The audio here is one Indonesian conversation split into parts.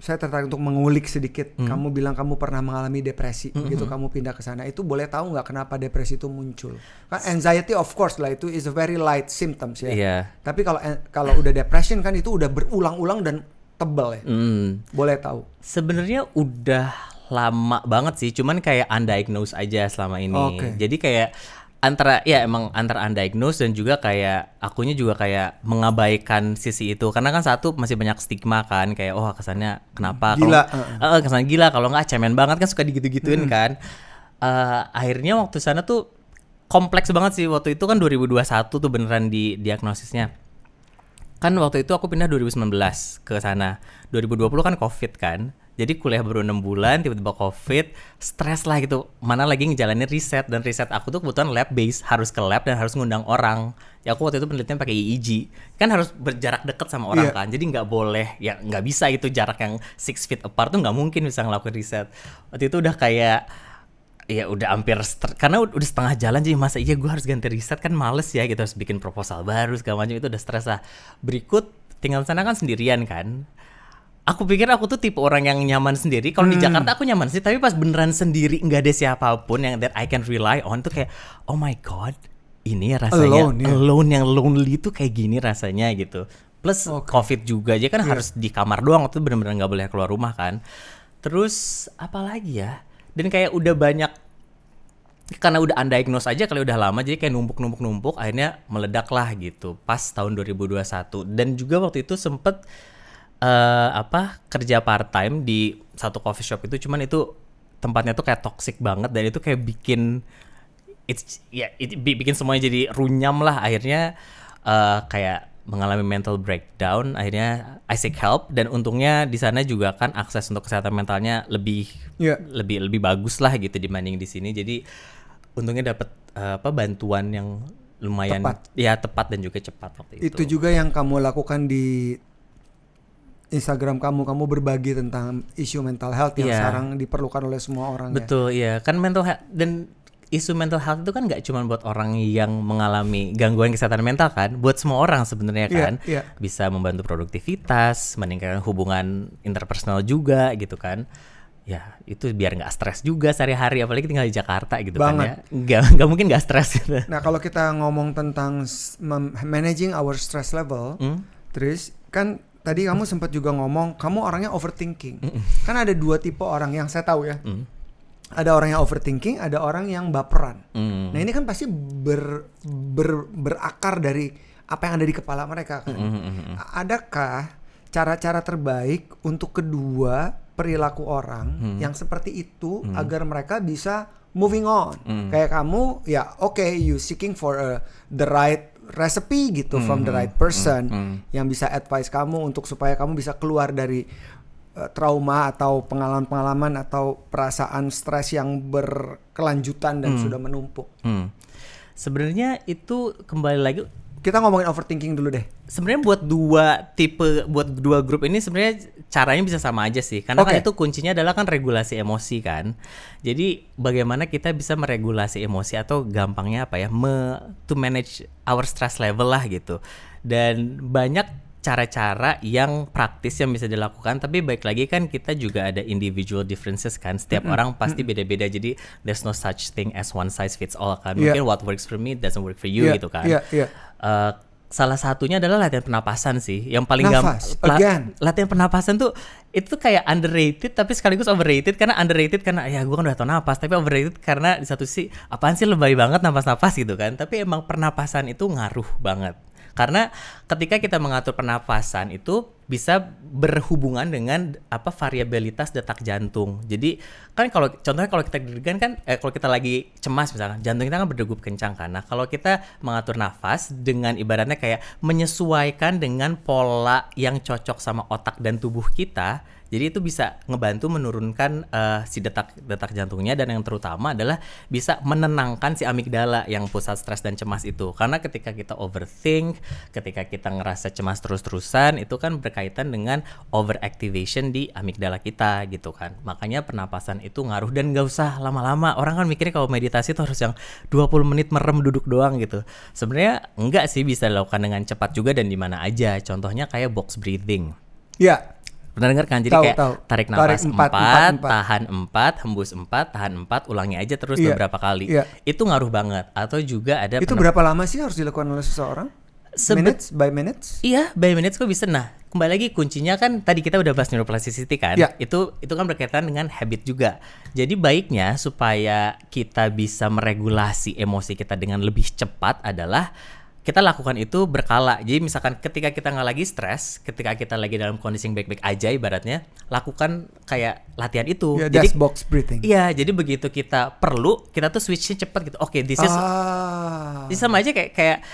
saya tertarik untuk mengulik sedikit. Kamu bilang kamu pernah mengalami depresi, gitu. Kamu pindah ke sana. Itu boleh tahu nggak kenapa depresi itu muncul? Kan anxiety of course lah, itu is a very light symptoms ya. Tapi kalau udah depression kan itu udah berulang-ulang dan tebal ya. Boleh tahu? Sebenarnya udah lama banget sih, cuman kayak undiagnosed aja selama ini. Jadi kayak antara undiagnosed dan juga kayak akunya juga kayak mengabaikan sisi itu, karena kan satu masih banyak stigma kan, kayak kesannya kenapa gila, kesannya gila, kalau nggak cemen banget kan, suka digitu-gituin kan. Akhirnya waktu sana tuh kompleks banget sih. Waktu itu kan 2021 tuh beneran di diagnosisnya. Kan waktu itu aku pindah 2019 ke sana. 2020 kan COVID kan. Jadi kuliah baru 6 bulan, tiba-tiba COVID, stres lah gitu. Mana lagi ngejalanin riset, dan riset aku tuh kebetulan lab based, harus ke lab dan harus ngundang orang. Ya aku waktu itu penelitian pakai EEG, kan harus berjarak dekat sama orang kan. Jadi nggak boleh, ya nggak bisa itu jarak yang 6 feet apart tuh nggak mungkin bisa ngelakuin riset. Waktu itu udah kayak, ya udah hampir karena udah setengah jalan, jadi masa iya gue harus ganti riset, kan males ya gitu, harus bikin proposal baru segala macam, itu udah stres lah. Berikut tinggal di sana kan sendirian kan. Aku pikir aku tuh tipe orang yang nyaman sendiri. Kalau di Jakarta aku nyaman sih, tapi pas beneran sendiri nggak ada siapapun yang that I can rely on tuh kayak, oh my god, ini rasanya alone yang lonely tuh kayak gini rasanya gitu. Plus COVID juga aja kan harus di kamar doang, waktu itu bener-bener nggak boleh keluar rumah kan. Terus apa lagi ya? Dan kayak udah banyak, karena udah undiagnosed aja kali udah lama, jadi kayak numpuk akhirnya meledak lah gitu pas tahun 2021. Dan juga waktu itu sempet kerja part time di satu coffee shop itu, cuman itu tempatnya tuh kayak toxic banget, dan itu kayak bikin bikin semuanya jadi runyam lah. Akhirnya kayak mengalami mental breakdown. Akhirnya I seek help, dan untungnya di sana juga kan akses untuk kesehatan mentalnya lebih bagus lah gitu dibanding di sini. Jadi untungnya dapat bantuan yang lumayan tepat dan juga cepat waktu itu. Itu juga yang kamu lakukan di Instagram kamu berbagi tentang isu mental health yang sekarang diperlukan oleh semua orang. Betul, iya. Kan mental health, dan isu mental health itu kan nggak cuma buat orang yang mengalami gangguan kesehatan mental kan, buat semua orang sebenarnya kan. Bisa membantu produktivitas, meningkatkan hubungan interpersonal juga gitu kan. Ya itu biar nggak stres juga sehari-hari, apalagi tinggal di Jakarta gitu banget. Kan ya. Nggak mungkin nggak stres gitu. Nah kalau kita ngomong tentang managing our stress level, terus kan tadi kamu sempat juga ngomong kamu orangnya overthinking. Kan ada dua tipe orang yang saya tahu ya. Ada orang yang overthinking, ada orang yang baperan. Nah ini kan pasti berakar dari apa yang ada di kepala mereka kan. Adakah cara-cara terbaik untuk kedua perilaku orang yang seperti itu agar mereka bisa moving on? Kayak kamu ya you seeking for the right recipe gitu from the right person yang bisa advice kamu untuk supaya kamu bisa keluar dari trauma atau pengalaman-pengalaman atau perasaan stres yang berkelanjutan dan sudah menumpuk. Sebenarnya itu kembali lagi, kita ngomongin overthinking dulu deh. Sebenarnya buat dua grup ini sebenarnya caranya bisa sama aja sih, karena kan itu kuncinya adalah kan regulasi emosi kan. Jadi bagaimana kita bisa meregulasi emosi, atau gampangnya to manage our stress level lah gitu. Dan banyak cara-cara yang praktis yang bisa dilakukan, tapi baik lagi kan kita juga ada individual differences kan. Setiap orang pasti beda-beda, jadi there's no such thing as one size fits all kan. Mungkin what works for me doesn't work for you gitu kan. Salah satunya adalah latihan pernapasan sih, yang paling latihan pernapasan tuh itu kayak underrated tapi sekaligus overrated. Karena underrated karena ya gue kan udah tau napas, tapi overrated karena di satu sisi apaan sih lebay banget napas-napas gitu kan. Tapi emang pernapasan itu ngaruh banget. Karena ketika kita mengatur pernapasan itu bisa berhubungan dengan variabilitas detak jantung. Jadi kan contohnya kalau kita deg-degan kan, kalau kita lagi cemas misalnya, jantung kita kan berdegup kencang kan. Nah kalau kita mengatur nafas dengan ibaratnya kayak menyesuaikan dengan pola yang cocok sama otak dan tubuh kita, jadi itu bisa ngebantu menurunkan si detak jantungnya, dan yang terutama adalah bisa menenangkan si amigdala yang pusat stres dan cemas itu. Karena ketika kita overthink, ketika kita ngerasa cemas terus-terusan, itu kan berkaitan dengan overactivation di amigdala kita gitu kan. Makanya pernapasan itu ngaruh, dan gak usah lama-lama. Orang kan mikirnya kalau meditasi itu harus yang 20 menit merem duduk doang gitu. Sebenarnya enggak sih, bisa dilakukan dengan cepat juga dan di mana aja. Contohnya kayak box breathing. Iya. Pernah dengar kan? Jadi Tahu, kayak tahu. tarik Tarik nafas 4, 4, tahan 4, hembus 4, tahan 4, ulangi aja terus Iya, beberapa kali. iya. Itu ngaruh banget. Atau juga ada Itu berapa lama sih harus dilakukan oleh seseorang? Minutes by minutes? Iya, by minutes kok bisa. Nah, kembali lagi kuncinya kan tadi kita udah bahas neuroplasticity kan. Ya. Itu kan berkaitan dengan habit juga. Jadi baiknya supaya kita bisa meregulasi emosi kita dengan lebih cepat adalah kita lakukan itu berkala. Jadi misalkan ketika kita nggak lagi stres, ketika kita lagi dalam kondisi yang baik-baik aja ibaratnya, lakukan kayak latihan itu. Ya, Jadi that's box breathing. iya, jadi begitu kita perlu, kita tuh switch-nya cepat gitu. Oke, this is ini sama aja kayak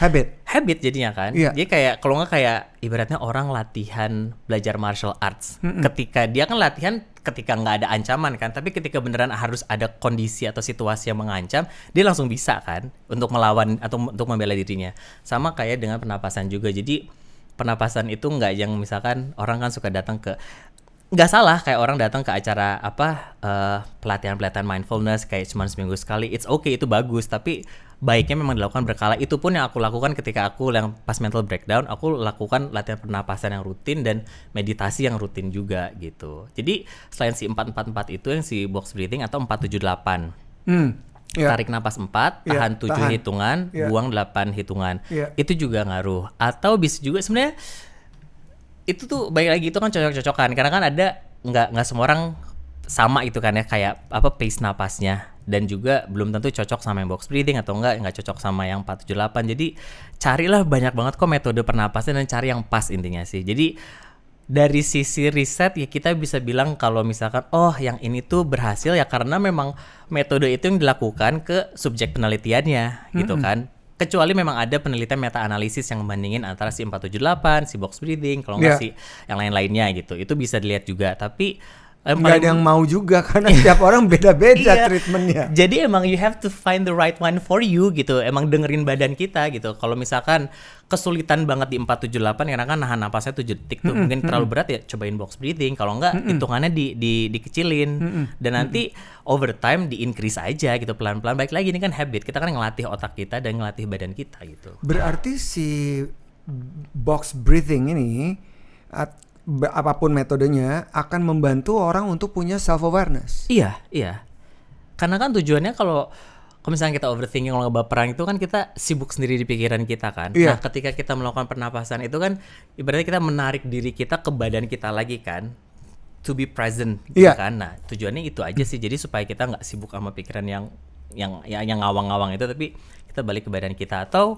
habit jadinya kan. Iya. Jadi kayak kalau nggak kayak ibaratnya orang latihan belajar martial arts. Ketika dia kan latihan ketika nggak ada ancaman kan, tapi ketika beneran harus ada kondisi atau situasi yang mengancam, dia langsung bisa kan untuk melawan atau untuk membela dirinya. Sama kayak dengan pernapasan juga. Jadi pernapasan itu nggak yang misalkan orang kan suka datang ke, nggak salah kayak orang datang ke acara pelatihan mindfulness kayak cuma seminggu sekali, it's okay, itu bagus, tapi baiknya memang dilakukan berkala. Itu pun yang aku lakukan ketika aku yang pas mental breakdown, aku lakukan latihan pernapasan yang rutin dan meditasi yang rutin juga gitu. Jadi selain si 4-4-4 itu yang si box breathing atau 4-7-8. Tarik napas 4, tahan 7 hitungan, buang 8 hitungan. Itu juga ngaruh. Atau bisa juga sebenarnya itu tuh baik lagi itu kan cocok-cocokan, karena kan ada nggak semua orang sama itu kan ya, kayak pace napasnya, dan juga belum tentu cocok sama yang box breathing atau nggak cocok sama yang 4-7-8. Jadi carilah banyak banget kok metode pernapasan dan cari yang pas intinya sih. Jadi dari sisi riset ya kita bisa bilang kalau misalkan yang ini tuh berhasil ya karena memang metode itu yang dilakukan ke subjek penelitiannya gitu kan. Kecuali memang ada penelitian meta-analisis yang membandingin antara si 4-7-8, si box breathing, kalau nggak si yang lain-lainnya gitu. Itu bisa dilihat juga, tapi nggak ada yang mau juga karena setiap orang beda-beda treatmentnya. Jadi emang you have to find the right one for you gitu. Emang dengerin badan kita gitu. Kalau misalkan kesulitan banget di 4-7-8 karena kan nahan napasnya 7 detik tuh mungkin terlalu berat ya cobain box breathing. Kalau enggak hitungannya dikecilin dan nanti over time di-increase aja gitu pelan-pelan. Baik lagi ini kan habit. Kita kan ngelatih otak kita dan ngelatih badan kita gitu. Berarti si box breathing ini apapun metodenya akan membantu orang untuk punya self awareness. Iya. Karena kan tujuannya kalau misalnya kita overthinking, kalau ngebaperan itu kan kita sibuk sendiri di pikiran kita kan. Iya. Nah, ketika kita melakukan pernapasan itu kan ibaratnya kita menarik diri kita ke badan kita lagi kan. To be present gitu kan. Nah, tujuannya itu aja sih. Jadi supaya kita nggak sibuk sama pikiran yang ngawang-ngawang itu, tapi kita balik ke badan kita. Atau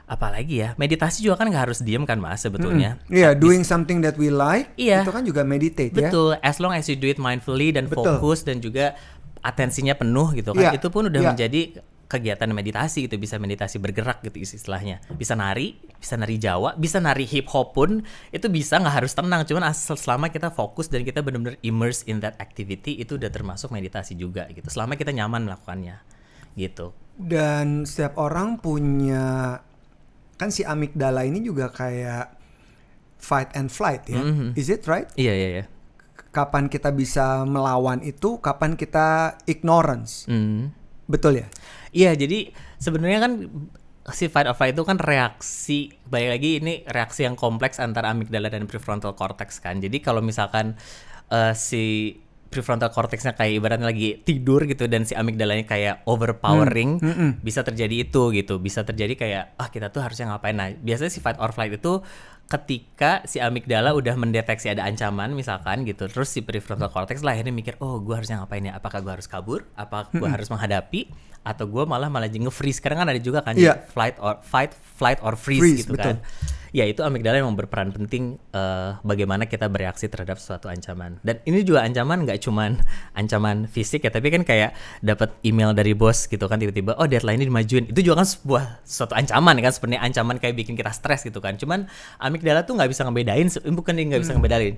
apalagi ya, meditasi juga kan nggak harus diem kan Mas sebetulnya. Doing something that we like, itu kan juga meditate. Betul, as long as you do it mindfully dan fokus dan juga atensinya penuh gitu kan, itu pun udah menjadi kegiatan meditasi gitu. Bisa meditasi bergerak gitu istilahnya. Bisa nari Jawa, bisa nari hip hop pun itu bisa, nggak harus tenang, cuman selama kita fokus dan kita benar-benar immerse in that activity, itu udah termasuk meditasi juga gitu. Selama kita nyaman melakukannya gitu. Dan setiap orang punya, kan si amigdala ini juga kayak fight and flight ya. Is it right? Iya. Kapan kita bisa melawan itu, kapan kita ignorance. Betul ya? Iya, jadi sebenarnya kan si fight or flight itu kan reaksi, balik lagi ini reaksi yang kompleks antara amigdala dan prefrontal cortex kan. Jadi kalau misalkan si prefrontal cortexnya kayak ibaratnya lagi tidur gitu dan si amigdalanya kayak overpowering, bisa terjadi itu gitu. Bisa terjadi kayak kita tuh harusnya ngapain. Nah, biasanya si fight or flight itu ketika si amigdala udah mendeteksi ada ancaman misalkan gitu, terus si prefrontal cortex lah akhirnya mikir, gue harusnya ngapain ya? Apakah gue harus kabur? Apa gue harus menghadapi? Atau gue malah nge-freeze? Sekarang kan ada juga kan flight or freeze gitu betul. kan. Ya itu amigdala memang berperan penting bagaimana kita bereaksi terhadap suatu ancaman. Dan ini juga ancaman nggak cuman ancaman fisik ya, tapi kan kayak dapat email dari bos gitu kan tiba-tiba deadline-nya dimajuin. Itu juga kan suatu ancaman kan, sebenarnya ancaman kayak bikin kita stres gitu kan. Cuman amigdala tuh nggak bisa ngebedain, bukan dia nggak bisa ngebedain.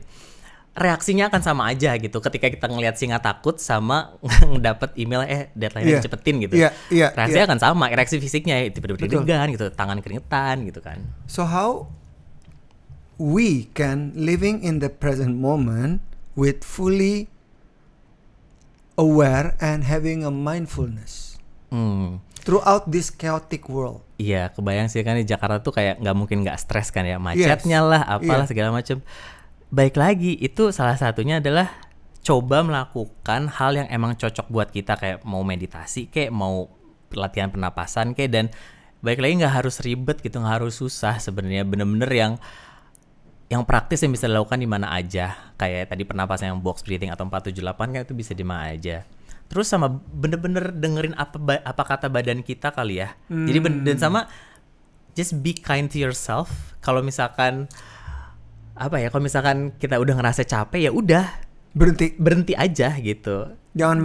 Reaksinya akan sama aja gitu ketika kita ngelihat singa takut sama dapat email deadline-nya dicepetin gitu. Reaksinya akan sama, reaksi fisiknya tiba-tiba deg-degan gitu, tangan keringetan gitu kan. So how we can living in the present moment with fully aware and having a mindfulness throughout this chaotic world. Iya, kebayang sih kan di Jakarta tuh kayak nggak mungkin nggak stres kan ya, macetnya lah, apalah segala macam. baik lagi itu salah satunya adalah coba melakukan hal yang emang cocok buat kita, kayak mau meditasi, kayak mau latihan pernapasan, kayak, dan baik lagi nggak harus ribet gitu, nggak harus susah sebenarnya, bener-bener yang praktis yang bisa dilakukan di mana aja, kayak tadi pernapasan yang box breathing atau 478 kan itu bisa di mana aja. Terus sama bener-bener dengerin apa kata badan kita kali ya. Jadi dan sama just be kind to yourself. Kalau misalkan kalau misalkan kita udah ngerasa capek, ya udah berhenti aja gitu. Jangan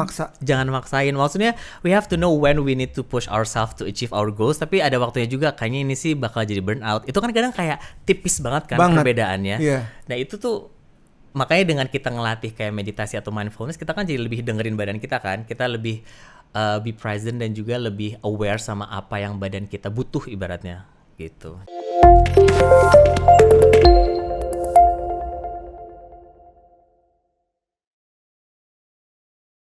maksain. Maksudnya we have to know when we need to push ourselves to achieve our goals, tapi ada waktunya juga, kayaknya ini sih bakal jadi burnout. Itu kan kadang kayak tipis banget kan perbedaannya. Nah itu tuh makanya dengan kita ngelatih kayak meditasi atau mindfulness, kita kan jadi lebih dengerin badan kita kan. Kita lebih be present dan juga lebih aware sama apa yang badan kita butuh ibaratnya gitu.